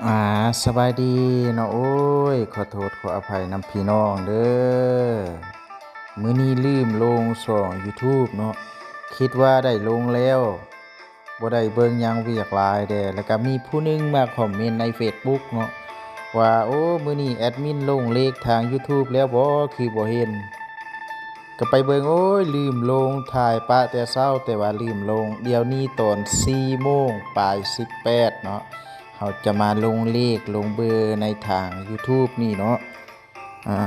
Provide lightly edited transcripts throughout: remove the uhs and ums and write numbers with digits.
อ่าสบายดีเนาะโอ้ยขอโทษขออภัยนำพี่น้องเด้อมื้อนี้ลืมลงช่อง YouTube เนาะคิดว่าได้ลงแล้วบ่ได้เบิ่งหยังเวียกหลายเด้แล้วก็มีผู้หนึงมาคอมเมนต์ใน Facebook เนาะว่าโอ้มื้อนี้แอดมินลงเลขทาง YouTube แล้วบ่คือบ่เห็นก็ไปเบิ่งโอ้ยลืมลงถ่ายปะแต่เช้าแต่ว่าลืมลงเดี๋ยวนี้ตอน4 โมงปลาย18เนาะ เราจะมาลงเลขลงเบอร์ในทาง YouTube นี่เนาะอ่า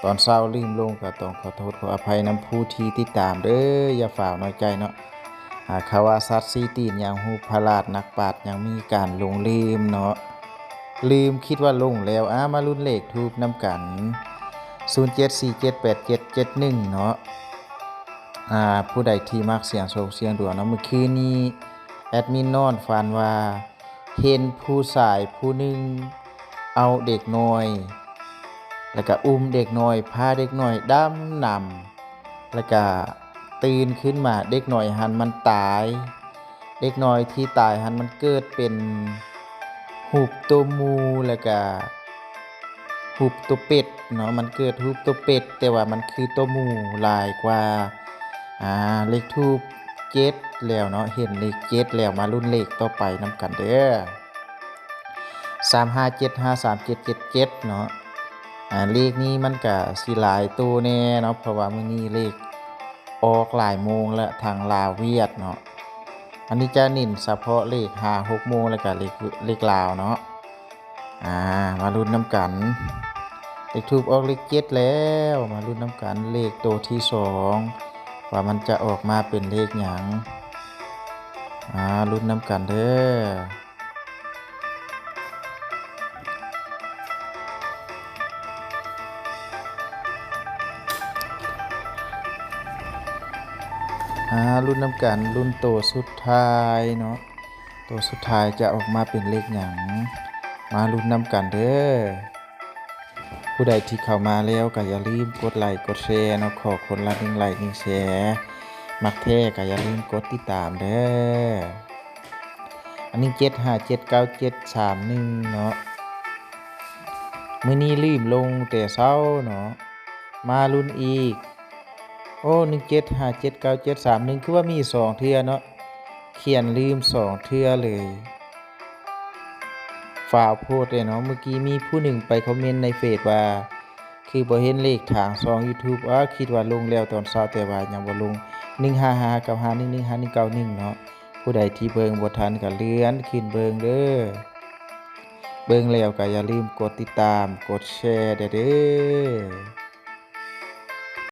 ตอนเช้าลืมลงก็ต้องขอโทษขออภัยนำผู้ที่ติดตามเด้ออย่าฝ่าวน้อยใจเนาะหากเขาว่าสัตว์ซีตีนอย่างฮูปพลาดนักปราชญ์ยังมีการลงลืมเนาะลืมคิดว่าลงแล้วมาลุ้นเลขทูบนำกัน07478771เนาะผู้ใดที่มักเสียงโศกเสียงดวงเนาะเมื่อคืนนี้แอดมินนอนฝันว่าเห็นผู้ชายผู้หนึ่งเอาเด็กน้อยแล้วก็อุ้มเด็กน้อยพาเด็กน้อยดำน้ำแล้วก็ตื่นขึ้นมาเด็กน้อยหันมันตายเด็กน้อยที่ตายหันมันเกิดเป็นหูปตัวมูแล้วก็หูปตัวเป็ดเนาะมันเกิดรูปตัวเป็ดแต่ว่ามันคือตัวมูหลายกว่าเลขทูป7แล้วเนาะเห็นเลข7แล้วมาลุ้นเลขต่อไปนำกันเด้อ35753777เนาะเลขนี้มันก็สิหลายตัวแน่เนาะเพราะว่ามื้อนี้เลขออกหลายโมงแล้วทางลาวเวียดเนาะอันนี้จะเน้นเฉพาะเลข5-6 โมงแล้วก็เลขลาวเนาะมาลุ้นนำกันเลขทูปออกเลข7แล้วมาลุ้นนำกันเลขตัวที่2ว่ามันจะออกมาเป็นเลขหยังลุ้นนำกันเด้อลุ้นนำกันลุ้นตัวสุดท้ายเนาะตัวสุดท้ายจะออกมาเป็นเลขหยังมาลุ้นนำกันเด้อผู้ใดที่เข้ามาแล้วก็อย่าลืมกดไลค์กดแชร์เนาะขอคนละ1 ไลค์ 1 แชร์มักแท้ก็อย่าลืมกดติดตามเด้ออันนี้757971เนาะมื้อนี้ลืมลงแต่เช้าเนาะมาลุ้นอีกโอ้17579731คือว่ามี2เทื่อเนาะเขียนลืม2เทื่อเลยฝ่าวโพดเลยเนาะเมื่อกี้มีผู้หนึ่งไปคอมเมนต์ในเฟซว่าคือบ่เห็นเลขทางช่อง YouTube คิดว่าลงแล้วตอนเช้าแต่ว่ายังบ่ลง155กับ511591เนาะผู้ใดที่เบิ่งบ่ทันก็เลื่อนขึ้นเบิ่งเด้อเบิ่งแล้วก็อย่าลืมกดติดตามกดแชร์เด้อ